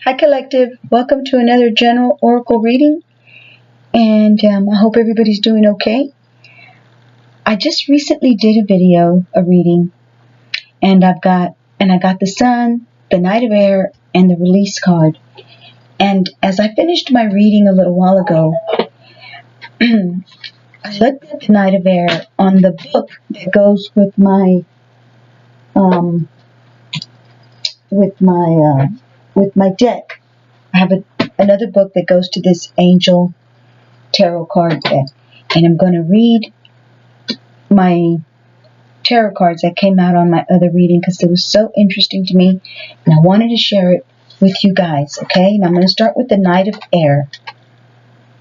Hi Collective, welcome to another general oracle reading, and I hope everybody's doing okay. I just recently did a reading, and I got the Sun, the Knight of Air, and the Release card. And as I finished my reading a little while ago, I looked at the Knight of Air on the book that goes with my deck. I have another book that goes to this Angel Tarot card deck, and I'm going to read my tarot cards that came out on my other reading because it was so interesting to me, and I wanted to share it with you guys. Okay, and I'm going to start with the Knight of Air.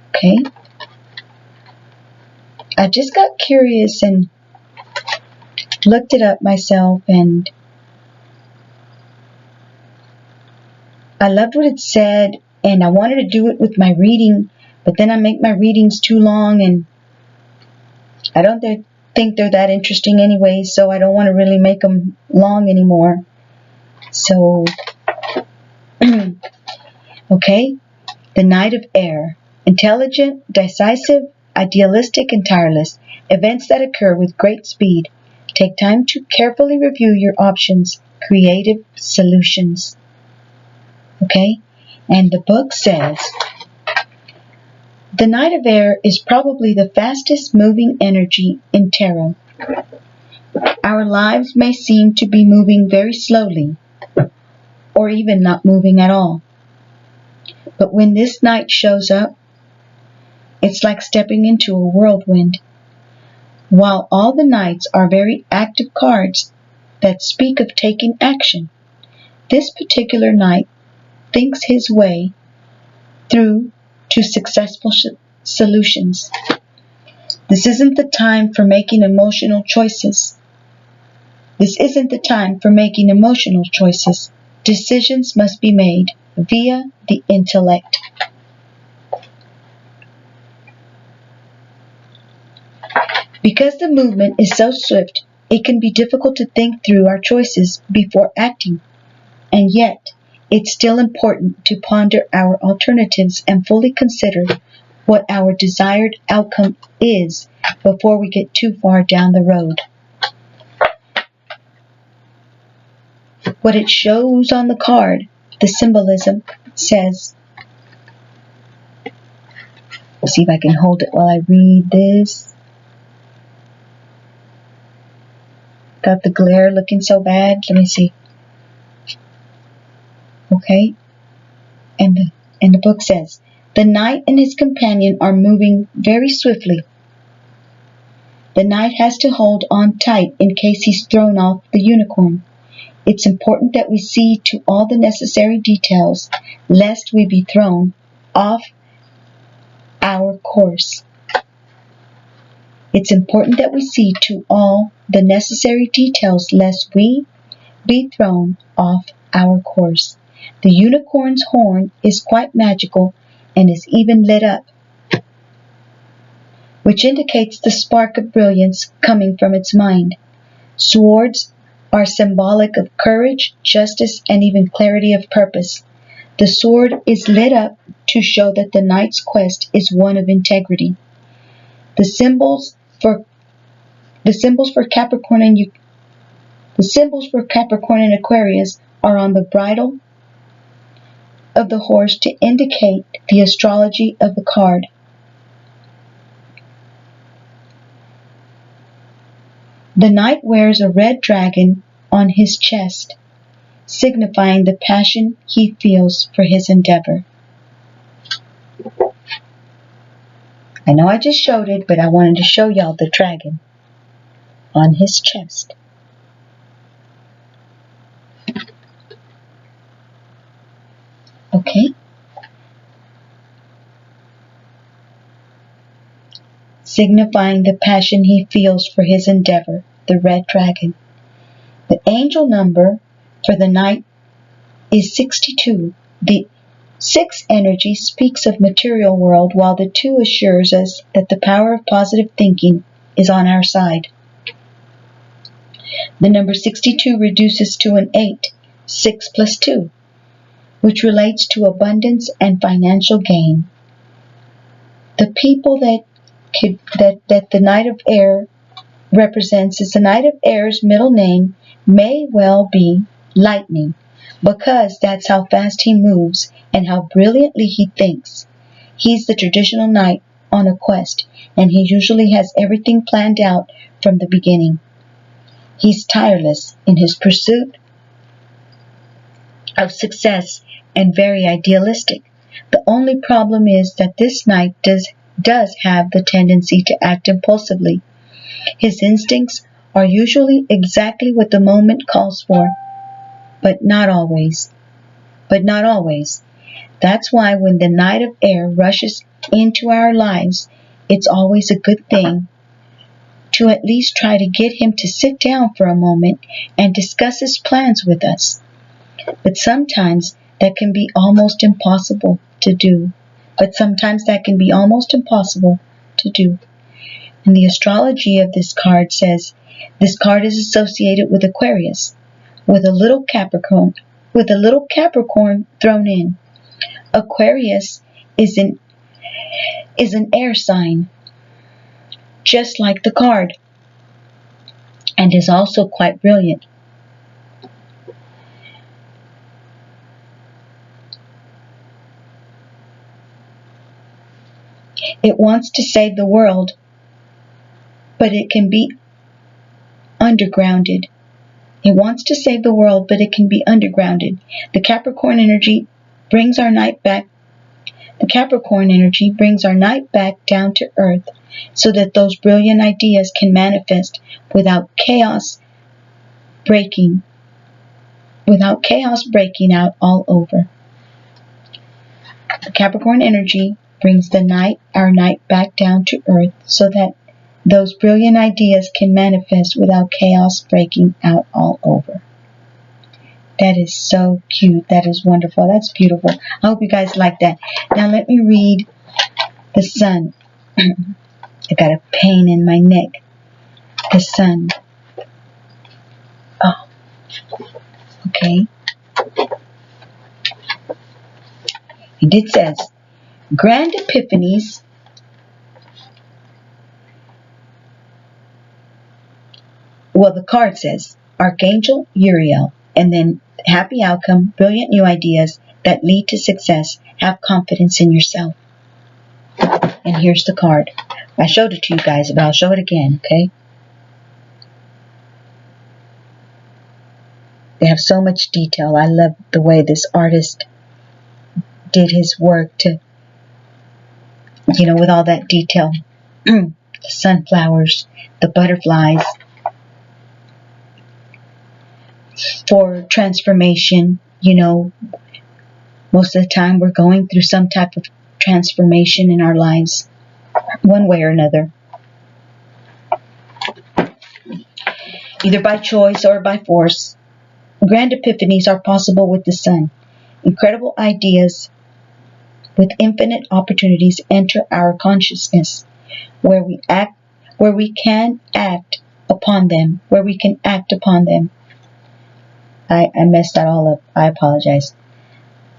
Okay, I just got curious and looked it up myself, and I loved what it said, and I wanted to do it with my reading, but then I make my readings too long, and I don't think they're that interesting anyway, so I don't want to really make them long anymore. So, okay, the Knight of Air. Intelligent, decisive, idealistic, and tireless. Events that occur with great speed. Take time to carefully review your options. Creative solutions. Okay? And the book says, the Knight of Air is probably the fastest moving energy in tarot. Our lives may seem to be moving very slowly, or even not moving at all. But when this knight shows up, it's like stepping into a whirlwind. While all the knights are very active cards that speak of taking action, this particular knight thinks his way through to successful solutions. This isn't the time for making emotional choices. Decisions must be made via the intellect. Because the movement is so swift, it can be difficult to think through our choices before acting. And yet, it's still important to ponder our alternatives and fully consider what our desired outcome is before we get too far down the road. What it shows on the card, the symbolism, says, let's see if I can hold it while I read this. Got the glare looking so bad. Let me see. Okay. And the book says, the knight and his companion are moving very swiftly. The knight has to hold on tight in case he's thrown off the unicorn. It's important that we see to all the necessary details, lest we be thrown off our course. It's important that we see to all the necessary details, lest we be thrown off our course. The unicorn's horn is quite magical and is even lit up, which indicates the spark of brilliance coming from its mind. Swords are symbolic of courage, justice, and even clarity of purpose. The sword is lit up to show that the knight's quest is one of integrity. The symbols for Capricorn and Aquarius are on the bridle of the horse to indicate the astrology of the card. The knight wears a red dragon on his chest, signifying the passion he feels for his endeavor. I know I just showed it, but I wanted to show y'all the dragon on his chest. Okay. Signifying the passion he feels for his endeavor, the red dragon. The angel number for the knight is 62. The 6 energy speaks of material world, while the 2 assures us that the power of positive thinking is on our side. The number 62 reduces to an 8, 6 plus 2. which relates to abundance and financial gain. The people that the Knight of Air represents is the Knight of Air's middle name may well be Lightning, because that's how fast he moves and how brilliantly he thinks. He's the traditional knight on a quest, and he usually has everything planned out from the beginning. He's tireless in his pursuit of success and very idealistic. The only problem is that this knight does have the tendency to act impulsively. His instincts are usually exactly what the moment calls for, but not always. That's why when the Knight of Air rushes into our lives, it's always a good thing to at least try to get him to sit down for a moment and discuss his plans with us. But sometimes that can be almost impossible to do. And the astrology of this card says this card is associated with Aquarius, with a little Capricorn thrown in. Aquarius is an air sign, just like the card, and is also quite brilliant. It wants to save the world, but it can be undergrounded. The Capricorn energy brings our night back down to earth so that those brilliant ideas can manifest without chaos breaking out all over. The Capricorn energy brings our night back down to earth so that those brilliant ideas can manifest without chaos breaking out all over. That is so cute. That is wonderful. That's beautiful. I hope you guys like that. Now let me read the Sun. I got a pain in my neck. The Sun. Oh. Okay. And it says, grand epiphanies the card says Archangel Uriel, and then happy outcome, brilliant new ideas that lead to success. Have confidence in yourself. And here's the card. I showed it to you guys, but I'll show it again, okay? They have so much detail. I love the way this artist did his work with all that detail. The sunflowers, the butterflies. For transformation, most of the time we're going through some type of transformation in our lives, one way or another. Either by choice or by force. Grand epiphanies are possible with the Sun. Incredible ideas with infinite opportunities enter our consciousness, where we can act upon them. I messed that all up. I apologize.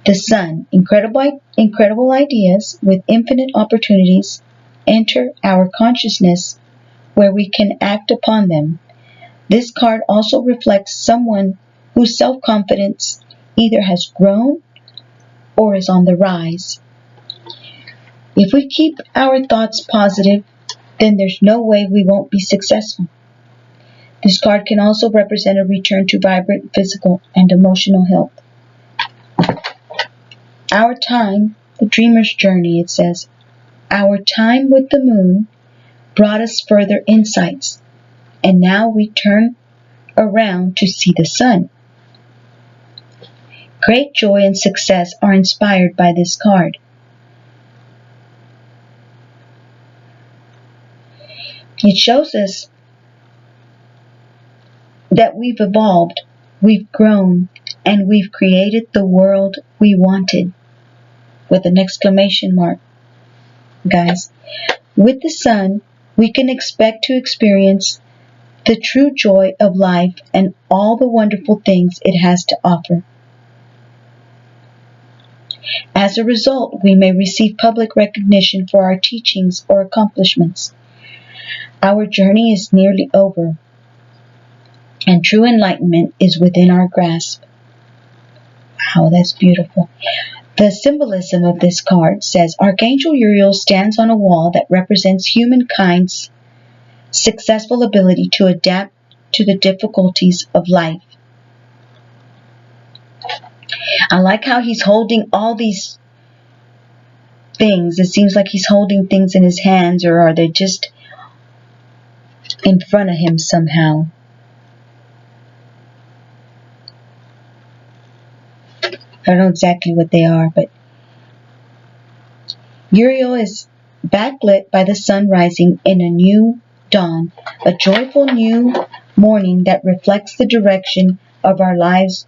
The Sun, incredible ideas with infinite opportunities enter our consciousness, where we can act upon them. This card also reflects someone whose self-confidence either has grown or is on the rise. If we keep our thoughts positive, then there's no way we won't be successful. This card can also represent a return to vibrant physical and emotional health. Our time, the dreamer's journey, it says, our time with the moon brought us further insights, and now we turn around to see the Sun. Great joy and success are inspired by this card. It shows us that we've evolved, we've grown, and we've created the world we wanted. With an exclamation mark, guys. With the Sun, we can expect to experience the true joy of life and all the wonderful things it has to offer. As a result, we may receive public recognition for our teachings or accomplishments. Our journey is nearly over, and true enlightenment is within our grasp. Wow, that's beautiful. The symbolism of this card says Archangel Uriel stands on a wall that represents humankind's successful ability to adapt to the difficulties of life. I like how he's holding all these things. It seems like he's holding things in his hands, or are they just in front of him somehow? I don't know exactly what they are, but Uriel is backlit by the sun rising in a new dawn, a joyful new morning that reflects the direction of our lives.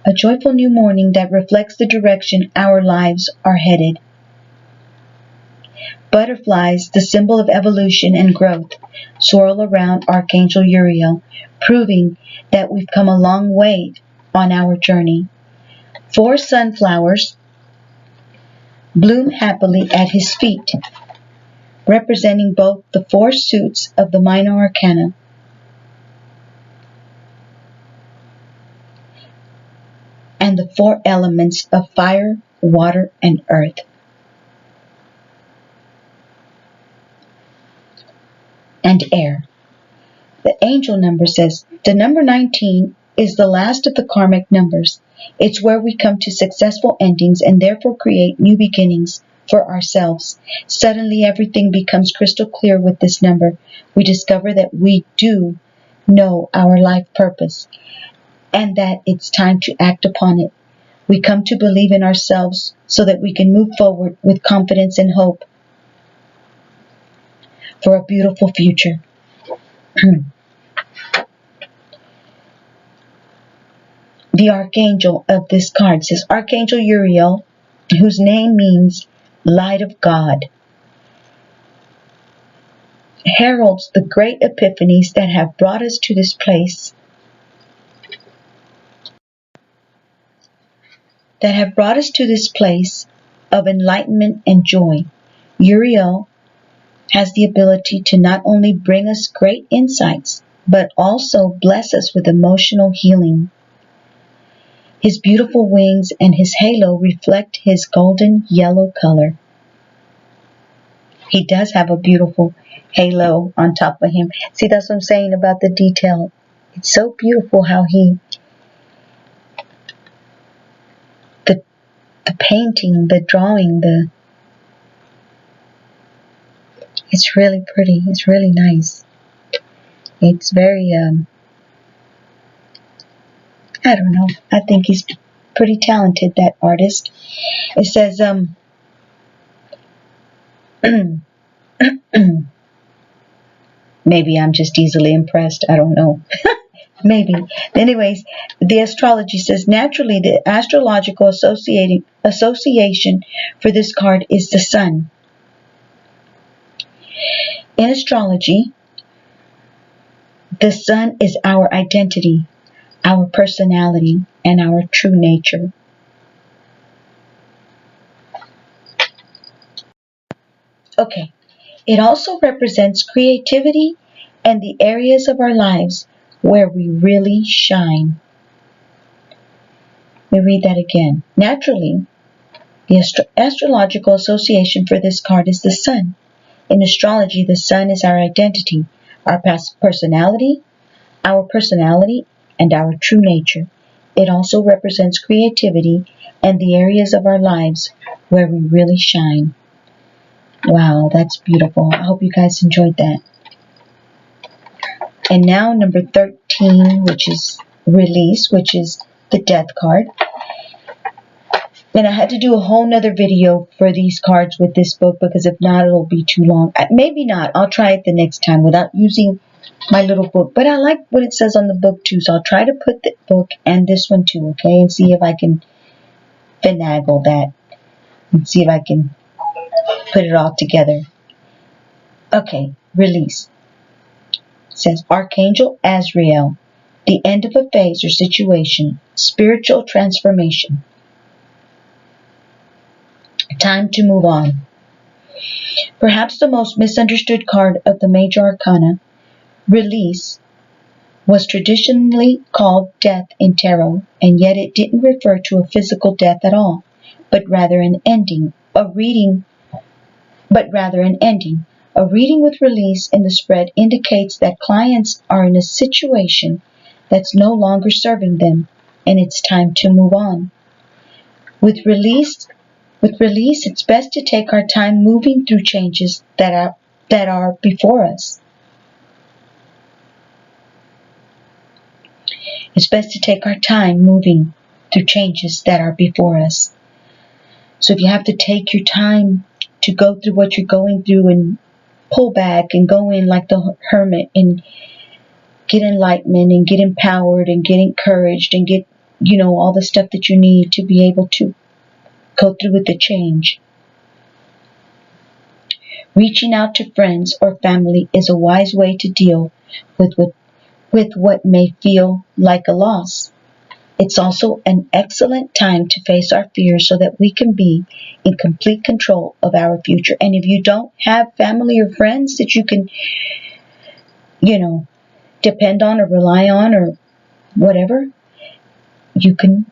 A joyful new morning that reflects the direction our lives are headed. Butterflies, the symbol of evolution and growth, swirl around Archangel Uriel, proving that we've come a long way on our journey. 4 sunflowers bloom happily at his feet, representing both the 4 suits of the minor arcana. And the 4 elements of fire, water, and earth. And air. The angel number says, the number 19 is the last of the karmic numbers. It's where we come to successful endings and therefore create new beginnings for ourselves. Suddenly everything becomes crystal clear with this number. We discover that we do know our life purpose and that it's time to act upon it. We come to believe in ourselves so that we can move forward with confidence and hope for a beautiful future. The archangel of this card says Archangel Uriel, whose name means light of God, heralds the great epiphanies that have brought us to this place. Of enlightenment and joy. Uriel has the ability to not only bring us great insights, but also bless us with emotional healing. His beautiful wings and his halo reflect his golden yellow color. He does have a beautiful halo on top of him. See, that's what I'm saying about the detail. It's so beautiful how the painting, the drawing, it's really pretty. It's really nice. It's very, I don't know. I think he's pretty talented, that artist. It says, maybe I'm just easily impressed. I don't know. Maybe. Anyways, the astrology says, naturally, the astrological association for this card is the sun. In astrology, the sun is our identity, our personality, and our true nature. Okay. It also represents creativity and the areas of our lives where we really shine. Let me read that again. Naturally, the astrological association for this card is the sun. In astrology, the sun is our identity, our personality, and our true nature. It also represents creativity and the areas of our lives where we really shine. Wow, that's beautiful. I hope you guys enjoyed that. And now number 13, which is release, which is the death card. And I had to do a whole nother video for these cards with this book, because if not, it'll be too long. Maybe not. I'll try it the next time without using my little book. But I like what it says on the book too, so I'll try to put the book and this one too, okay? And see if I can finagle that. And see if I can put it all together. Okay, release. It says Archangel Azrael, the end of a phase or situation, spiritual transformation. Time to move on. Perhaps the most misunderstood card of the major arcana, Release, was traditionally called death in tarot, and yet it didn't refer to a physical death at all, but rather an ending. A reading with release in the spread indicates that clients are in a situation that's no longer serving them, and it's time to move on. With release, it's best to take our time moving through changes that are before us. It's best to take our time moving through changes that are before us. So if you have to take your time to go through what you're going through and pull back and go in like the hermit and get enlightenment and get empowered and get encouraged and get, all the stuff that you need to be able to go through with the change. Reaching out to friends or family is a wise way to deal with what may feel like a loss. It's also an excellent time to face our fears so that we can be in complete control of our future. And if you don't have family or friends that you can, depend on or rely on or whatever, you can,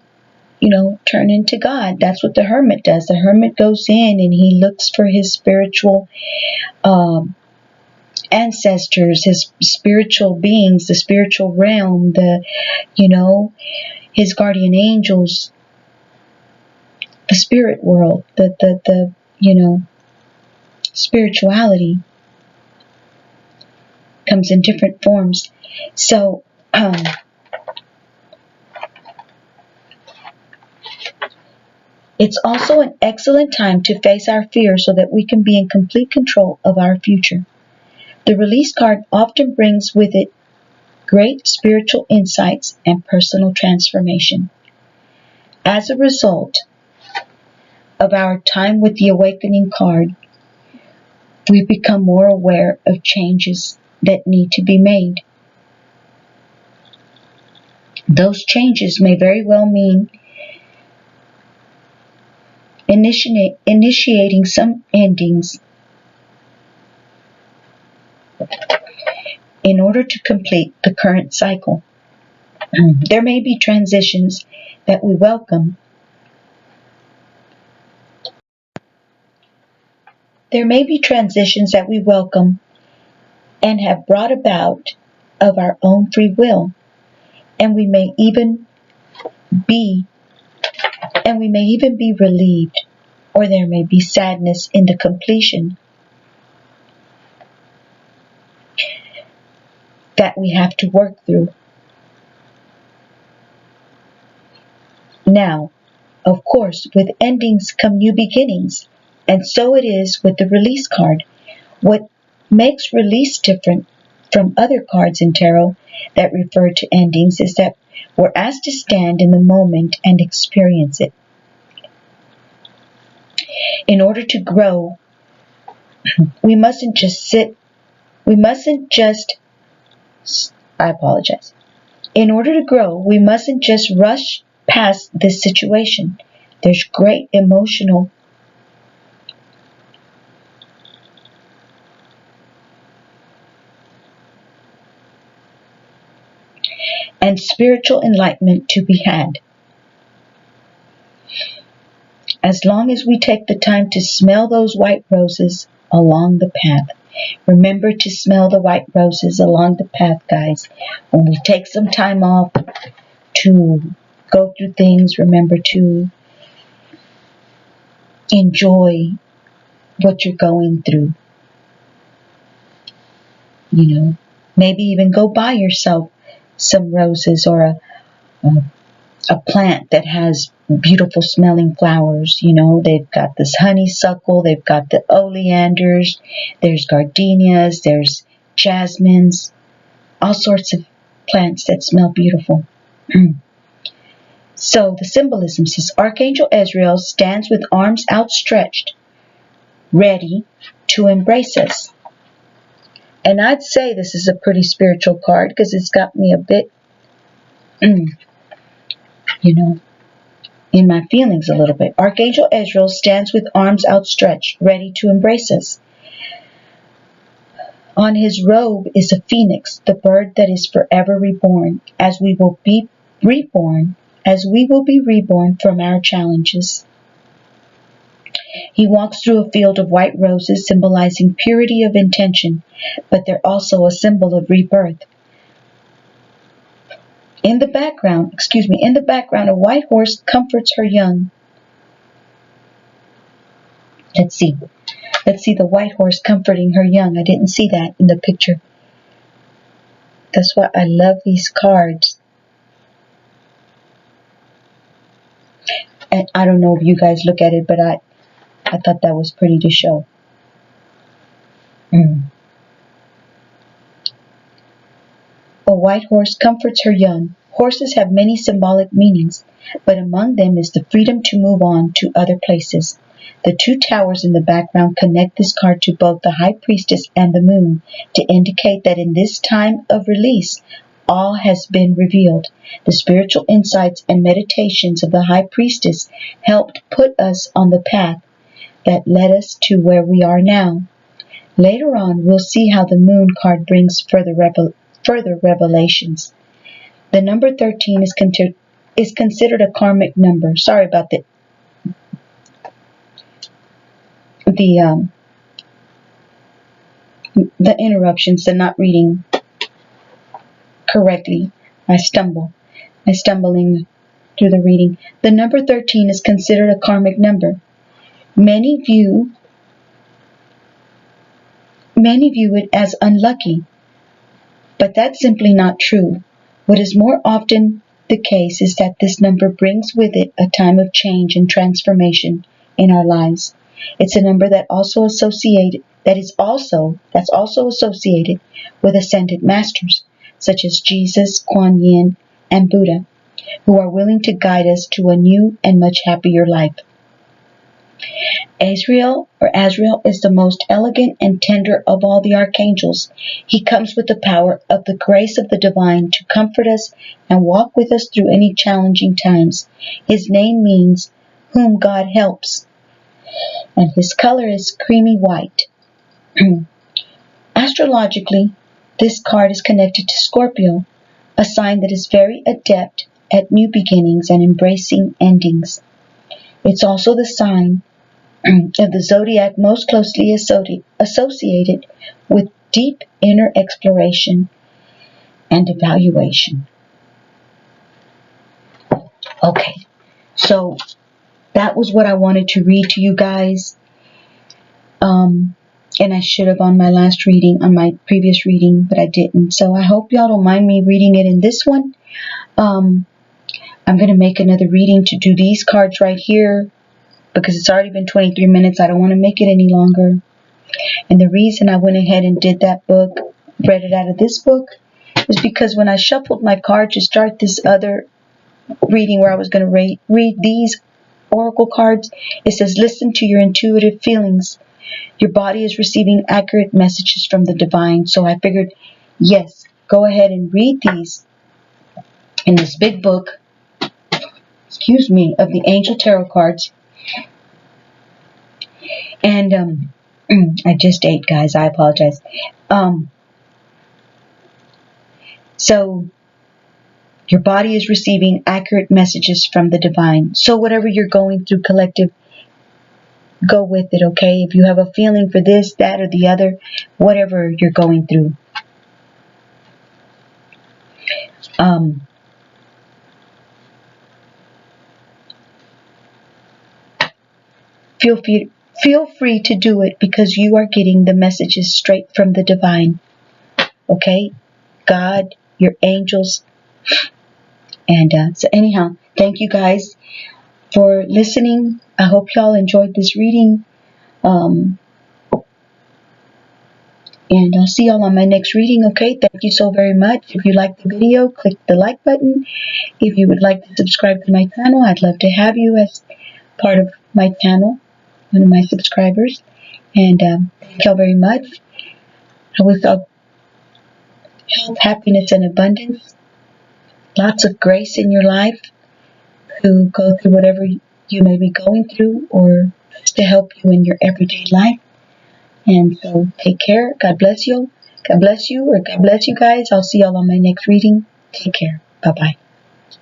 turn into God. That's what the hermit does. The hermit goes in and he looks for his spiritual ancestors, his spiritual beings, the spiritual realm, his guardian angels, the spirit world, the spirituality comes in different forms. So, it's also an excellent time to face our fears so that we can be in complete control of our future. The release card often brings with it great spiritual insights and personal transformation. As a result of our time with the awakening card, we become more aware of changes that need to be made. Those changes may very well mean initiating some endings in order to complete the current cycle. There may be transitions that we welcome. And have brought about of our own free will, and we may even be relieved, or there may be sadness in the completion that we have to work through. Now, of course, with endings come new beginnings, and so it is with the release card. What makes release different from other cards in tarot that refer to endings is that we're asked to stand in the moment and experience it. In order to grow, we mustn't just In order to grow, we mustn't just rush past this situation. There's great emotional and spiritual enlightenment to be had. As long as we take the time to smell those white roses along the path. Remember to smell the white roses along the path, guys. When we take some time off to go through things, remember to enjoy what you're going through. Maybe even go buy yourself some roses or a plant that has beautiful smelling flowers. They've got this honeysuckle, they've got the oleanders, there's gardenias, there's jasmines, all sorts of plants that smell beautiful. So the symbolism says, Archangel Ezrael stands with arms outstretched, ready to embrace us. And I'd say this is a pretty spiritual card because it's got me a bit, in my feelings a little bit. Archangel Ezrael stands with arms outstretched, ready to embrace us. On his robe is a phoenix, the bird that is forever reborn, as we will be reborn from our challenges. He walks through a field of white roses, symbolizing purity of intention, but they're also a symbol of rebirth. In the background, a white horse comforts her young. Let's see the white horse comforting her young. I didn't see that in the picture. That's why I love these cards. And I don't know if you guys look at it, but I thought that was pretty to show. A white horse comforts her young. Horses have many symbolic meanings, but among them is the freedom to move on to other places. The two towers in the background connect this card to both the High Priestess and the Moon to indicate that in this time of release, all has been revealed. The spiritual insights and meditations of the High Priestess helped put us on the path that led us to where we are now. Later on, we'll see how the Moon card brings further revelations. The number 13 is considered a karmic number. Sorry about the interruptions, the not reading correctly. I stumbling through the reading. The number 13 is considered a karmic number. Many view it as unlucky, but that's simply not true. What is more often the case is that this number brings with it a time of change and transformation in our lives. It's a number that's also associated with ascended masters, such as Jesus, Kuan Yin, and Buddha, who are willing to guide us to a new and much happier life. Azrael is the most elegant and tender of all the archangels. He comes with the power of the grace of the divine to comfort us and walk with us through any challenging times. His name means whom God helps, and his color is creamy white. Astrologically, this card is connected to Scorpio, a sign that is very adept at new beginnings and embracing endings. It's also the sign of the zodiac most closely associated with deep inner exploration and evaluation. Okay, so that was what I wanted to read to you guys. And I should have on my previous reading, but I didn't. So I hope y'all don't mind me reading it in this one. I'm going to make another reading to do these cards right here, because it's already been 23 minutes. I don't want to make it any longer. And the reason I went ahead and did that book, read it out of this book, is because when I shuffled my card to start this other reading where I was going to read these oracle cards, it says, listen to your intuitive feelings. Your body is receiving accurate messages from the divine. So I figured, yes, go ahead and read these in this big book, of the Angel Tarot cards. And I just ate, guys. I apologize. So your body is receiving accurate messages from the divine. So whatever you're going through, collective, go with it, okay? If you have a feeling for this, that, or the other, whatever you're going through. Feel free to do it, because you are getting the messages straight from the divine. Okay? God, your angels. And so anyhow, thank you guys for listening. I hope y'all enjoyed this reading. And I'll see y'all on my next reading, okay? Thank you so very much. If you liked the video, click the like button. If you would like to subscribe to my channel, I'd love to have you as part of my channel, one of my subscribers. And thank y'all very much. I wish y'all health, happiness, and abundance. Lots of grace in your life. to go through whatever you may be going through or just to help you in your everyday life. And so take care. God bless you. God bless you, or God bless you guys. I'll see y'all on my next reading. Take care. Bye-bye.